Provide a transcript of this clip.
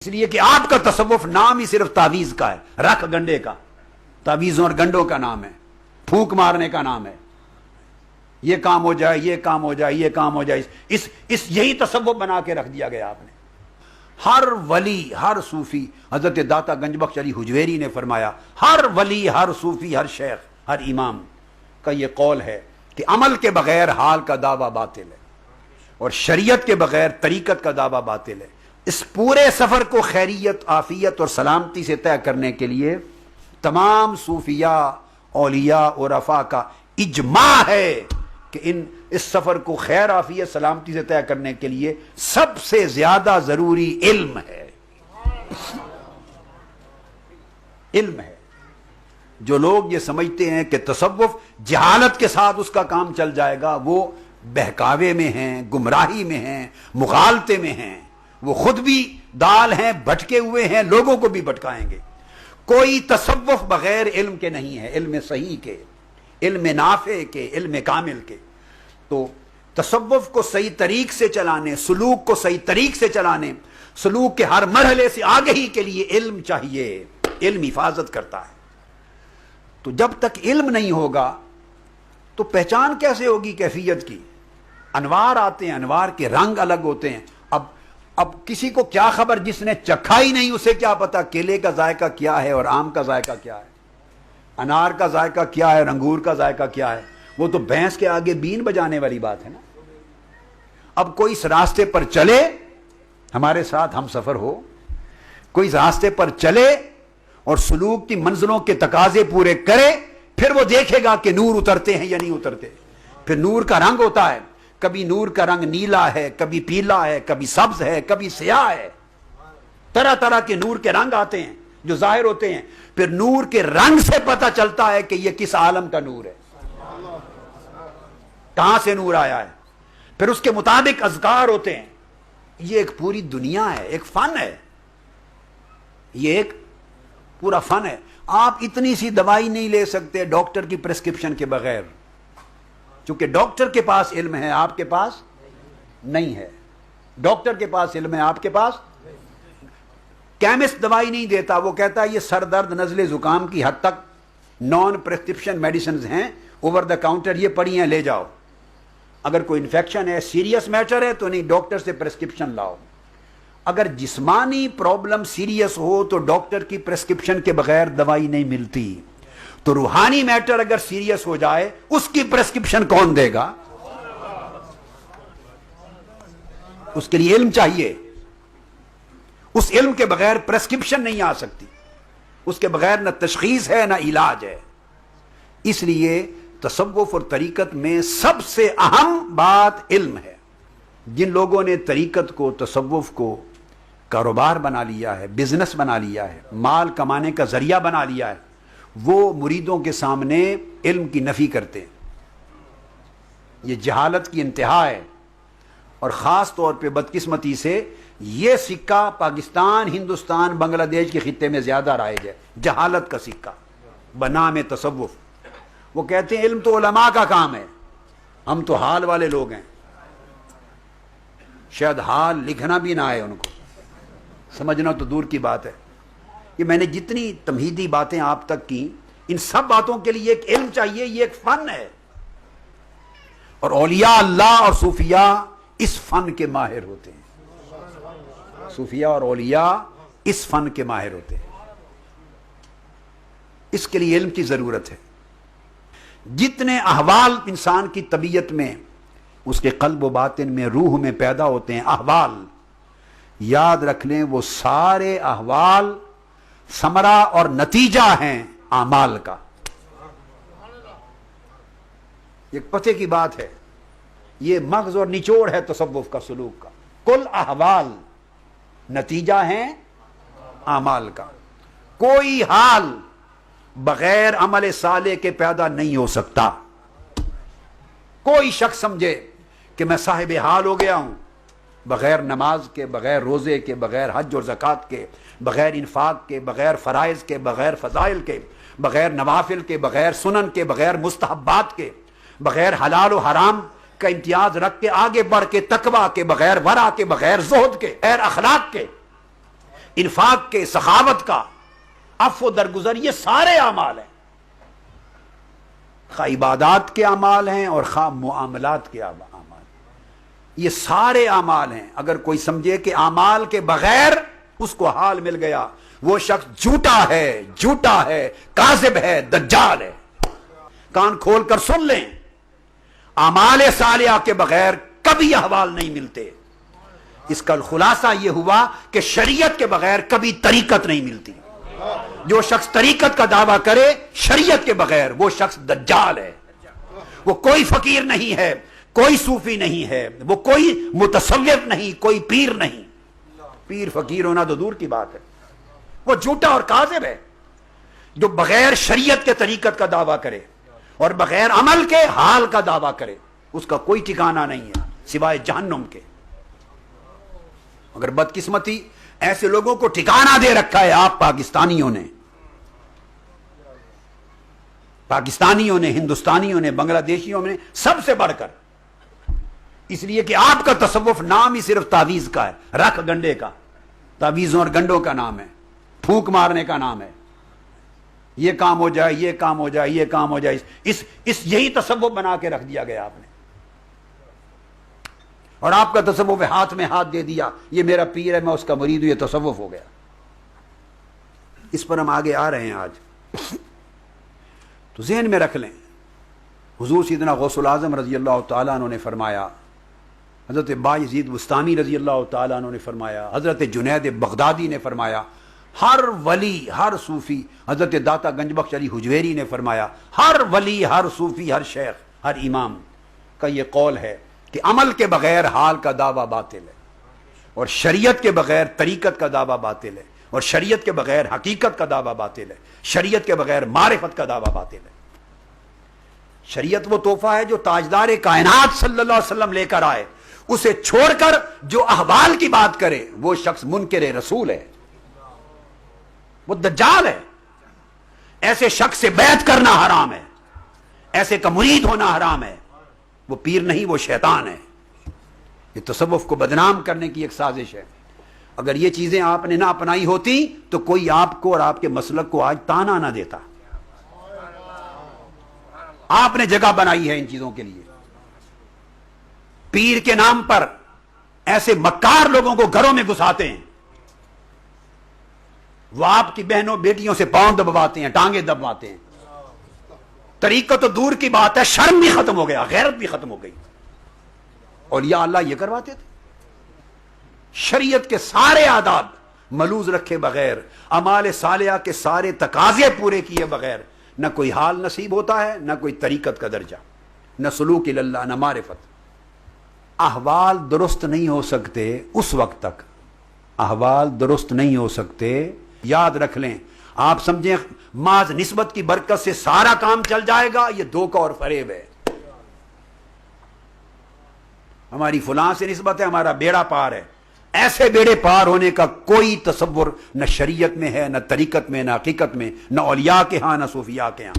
اس لیے کہ آپ کا تصوف نام ہی صرف تعویذ کا ہے، رکھ گنڈے کا، تعویذوں اور گنڈوں کا نام ہے، پھونک مارنے کا نام ہے، یہ کام ہو جائے، یہ کام ہو جائے، یہ کام ہو جائے، یہی تصوف بنا کے رکھ دیا گیا آپ نے۔ ہر ولی، ہر صوفی، حضرت داتا گنج بخش علی حجویری نے فرمایا، ہر ولی، ہر صوفی، ہر شیخ، ہر امام کا یہ قول ہے کہ عمل کے بغیر حال کا دعویٰ باطل ہے اور شریعت کے بغیر طریقت کا دعویٰ باطل ہے۔ اس پورے سفر کو خیریت، عافیت اور سلامتی سے طے کرنے کے لیے تمام صوفیاء، اولیاء اور عرفاء کا اجماع ہے کہ اس سفر کو خیر، عافیت، سلامتی سے طے کرنے کے لیے سب سے زیادہ ضروری علم ہے۔ علم ہے۔ جو لوگ یہ سمجھتے ہیں کہ تصوف جہالت کے ساتھ اس کا کام چل جائے گا، وہ بہکاوے میں ہیں، گمراہی میں ہیں، مغالطے میں ہیں، وہ خود بھی دال ہیں، بھٹکے ہوئے ہیں، لوگوں کو بھی بھٹکائیں گے۔ کوئی تصوف بغیر علم کے نہیں ہے، علم صحیح کے، علم نافع کے، علم کامل کے۔ تو تصوف کو صحیح طریق سے چلانے، سلوک کو صحیح طریق سے چلانے، سلوک کے ہر مرحلے سے آگہی کے لیے علم چاہیے۔ علم حفاظت کرتا ہے۔ تو جب تک علم نہیں ہوگا تو پہچان کیسے ہوگی کیفیت کی؟ انوار آتے ہیں، انوار کے رنگ الگ ہوتے ہیں۔ اب کسی کو کیا خبر، جس نے چکھا ہی نہیں اسے کیا پتا کیلے کا ذائقہ کیا ہے اور آم کا ذائقہ کیا ہے، انار کا ذائقہ کیا ہے اور انگور کا ذائقہ کیا ہے؟ وہ تو بھینس کے آگے بین بجانے والی بات ہے نا۔ اب کوئی اس راستے پر چلے، ہمارے ساتھ ہم سفر ہو، کوئی اس راستے پر چلے اور سلوک کی منزلوں کے تقاضے پورے کرے، پھر وہ دیکھے گا کہ نور اترتے ہیں یا نہیں اترتے۔ پھر نور کا رنگ ہوتا ہے، کبھی نور کا رنگ نیلا ہے، کبھی پیلا ہے، کبھی سبز ہے، کبھی سیاہ ہے، طرح طرح کے نور کے رنگ آتے ہیں جو ظاہر ہوتے ہیں۔ پھر نور کے رنگ سے پتہ چلتا ہے کہ یہ کس عالم کا نور ہے، کہاں سے نور آیا ہے۔ پھر اس کے مطابق اذکار ہوتے ہیں۔ یہ ایک پوری دنیا ہے، ایک فن ہے، یہ ایک پورا فن ہے۔ آپ اتنی سی دوائی نہیں لے سکتے ڈاکٹر کی پرسکرپشن کے بغیر، چونکہ ڈاکٹر کے پاس علم ہے، آپ کے پاس نہیں ہے۔ ڈاکٹر کے پاس علم ہے، آپ کے پاس۔ کیمسٹ دوائی نہیں دیتا، وہ کہتا ہے یہ سر درد، نزلے، زکام کی حد تک نان پرسکرپشن میڈیسنز ہیں، اوور دا کاؤنٹر، یہ پڑی ہیں، لے جاؤ۔ اگر کوئی انفیکشن ہے، سیریس میٹر ہے تو نہیں، ڈاکٹر سے پرسکرپشن لاؤ۔ اگر جسمانی پرابلم سیریس ہو تو ڈاکٹر کی پرسکرپشن کے بغیر دوائی نہیں ملتی۔ تو روحانی میٹر اگر سیریس ہو جائے، اس کی پرسکرپشن کون دے گا؟ اس کے لیے علم چاہیے۔ اس علم کے بغیر پرسکرپشن نہیں آ سکتی، اس کے بغیر نہ تشخیص ہے نہ علاج ہے۔ اس لیے تصوف اور طریقت میں سب سے اہم بات علم ہے۔ جن لوگوں نے طریقت کو، تصوف کو کاروبار بنا لیا ہے، بزنس بنا لیا ہے، مال کمانے کا ذریعہ بنا لیا ہے، وہ مریدوں کے سامنے علم کی نفی کرتے ہیں۔ یہ جہالت کی انتہا ہے، اور خاص طور پہ بدقسمتی سے یہ سکہ پاکستان، ہندوستان، بنگلہ دیش کے خطے میں زیادہ رائج ہے، جہالت کا سکہ بنام تصوف۔ وہ کہتے ہیں علم تو علماء کا کام ہے، ہم تو حال والے لوگ ہیں۔ شاید حال لکھنا بھی نہ آئے ان کو، سمجھنا تو دور کی بات ہے۔ یہ میں نے جتنی تمہیدی باتیں آپ تک کی، ان سب باتوں کے لیے ایک علم چاہیے، یہ ایک فن ہے، اور اولیاء اللہ اور صوفیاء اس فن کے ماہر ہوتے ہیں۔ صوفیاء اور اولیاء اس فن کے ماہر ہوتے ہیں۔ اس کے لیے علم کی ضرورت ہے۔ جتنے احوال انسان کی طبیعت میں، اس کے قلب و باطن میں، روح میں پیدا ہوتے ہیں احوال، یاد رکھ لیں وہ سارے احوال ثمرہ اور نتیجہ ہیں اعمال کا۔ ایک پتے کی بات ہے، یہ مغز اور نچوڑ ہے تصوف کا، سلوک کا۔ کل احوال نتیجہ ہیں اعمال کا۔ کوئی حال بغیر عمل صالح کے پیدا نہیں ہو سکتا۔ کوئی شخص سمجھے کہ میں صاحب حال ہو گیا ہوں، بغیر نماز کے، بغیر روزے کے، بغیر حج اور زکوٰۃ کے، بغیر انفاق کے، بغیر فرائض کے، بغیر فضائل کے، بغیر نوافل کے، بغیر سنن کے، بغیر مستحبات کے، بغیر حلال و حرام کا امتیاز رکھ کے آگے بڑھ کے، تقویٰ کے، بغیر ورع کے، بغیر زہد کے، بغیر اخلاق کے، انفاق کے، سخاوت کا، عفو درگزر، یہ سارے اعمال ہیں، خواہ عبادات کے اعمال ہیں اور خواہ معاملات کے اعمال، یہ سارے اعمال ہیں۔ اگر کوئی سمجھے کہ اعمال کے بغیر اس کو حال مل گیا، وہ شخص جھوٹا ہے، کاذب ہے، دجال ہے۔ کان کھول کر سن لیں، اعمال صالحہ کے بغیر کبھی احوال نہیں ملتے۔ اس کا خلاصہ یہ ہوا کہ شریعت کے بغیر کبھی طریقت نہیں ملتی۔ جو شخص طریقت کا دعویٰ کرے شریعت کے بغیر، وہ شخص دجال ہے۔ وہ کوئی فقیر نہیں ہے، کوئی صوفی نہیں ہے، وہ کوئی متصوف نہیں، کوئی پیر نہیں۔ پیر فقیر ہونا تو دور کی بات ہے، وہ جھوٹا اور کاذب ہے۔ جو بغیر شریعت کے طریقت کا دعویٰ کرے اور بغیر عمل کے حال کا دعویٰ کرے، اس کا کوئی ٹھکانہ نہیں ہے سوائے جہنم کے۔ مگر بدقسمتی ایسے لوگوں کو ٹھکانہ دے رکھا ہے آپ پاکستانیوں نے، ہندوستانیوں نے، بنگلہ دیشیوں نے، سب سے بڑھ کر، اس لیے کہ آپ کا تصوف نام ہی صرف تعویذ کا ہے، رکھ گنڈے کا، تعویذوں اور گنڈوں کا نام ہے، پھونک مارنے کا نام ہے، یہ کام ہو جائے، یہ کام ہو جائے، یہ کام ہو جائے، یہی تصوف بنا کے رکھ دیا گیا آپ نے۔ اور آپ کا تصوف ہاتھ میں ہاتھ دے دیا، یہ میرا پیر ہے، میں اس کا مرید ہوں، یہ تصوف ہو گیا۔ اس پر ہم آگے آ رہے ہیں آج، تو ذہن میں رکھ لیں۔ حضور سیدنا غوث العظم رضی اللہ تعالیٰ عنہ نے فرمایا، حضرت بایزید بستامی رضی اللہ تعالیٰ عنہ نے فرمایا، حضرت جنید بغدادی نے فرمایا، ہر ولی، ہر صوفی، حضرت داتا گنج بخش علی حجویری نے فرمایا، ہر ولی، ہر صوفی، ہر شیخ، ہر امام کا یہ قول ہے کہ عمل کے بغیر حال کا دعویٰ باطل ہے، اور شریعت کے بغیر طریقت کا دعویٰ باطل ہے، اور شریعت کے بغیر حقیقت کا دعویٰ باطل ہے، شریعت کے بغیر معرفت کا دعویٰ باطل ہے۔ شریعت وہ تحفہ ہے جو تاجدار کائنات صلی اللہ علیہ وسلم لے کر آئے، اسے چھوڑ کر جو احوال کی بات کرے وہ شخص منکر رسول ہے، وہ دجال ہے۔ ایسے شخص سے بیعت کرنا حرام ہے، ایسے کا مرید ہونا حرام ہے، وہ پیر نہیں، وہ شیطان ہے۔ یہ تصوف کو بدنام کرنے کی ایک سازش ہے۔ اگر یہ چیزیں آپ نے نہ اپنائی ہوتی تو کوئی آپ کو اور آپ کے مسلک کو آج تانا نہ دیتا۔ آپ نے جگہ بنائی ہے ان چیزوں کے لیے۔ پیر کے نام پر ایسے مکار لوگوں کو گھروں میں گھساتے ہیں، وہ آپ کی بہنوں بیٹیوں سے پاؤں دبواتے ہیں، ٹانگیں دبواتے ہیں۔ طریقہ تو دور کی بات ہے، شرم بھی ختم ہو گیا، غیرت بھی ختم ہو گئی۔ اور یا اللہ یہ کرواتے تھے، شریعت کے سارے آداب ملوز رکھے بغیر، اعمال صالحہ کے سارے تقاضے پورے کیے بغیر نہ کوئی حال نصیب ہوتا ہے، نہ کوئی طریقت کا درجہ، نہ سلوک اللہ، نہ معرفت۔ احوال درست نہیں ہو سکتے اس وقت تک، احوال درست نہیں ہو سکتے، یاد رکھ لیں۔ آپ سمجھیں محض نسبت کی برکت سے سارا کام چل جائے گا، یہ دھوکہ اور فریب ہے۔ ہماری فلاں سے نسبت ہے، ہمارا بیڑا پار ہے، ایسے بیڑے پار ہونے کا کوئی تصور نہ شریعت میں ہے، نہ طریقت میں، نہ حقیقت میں، نہ اولیاء کے ہاں، نہ صوفیاء کے ہاں۔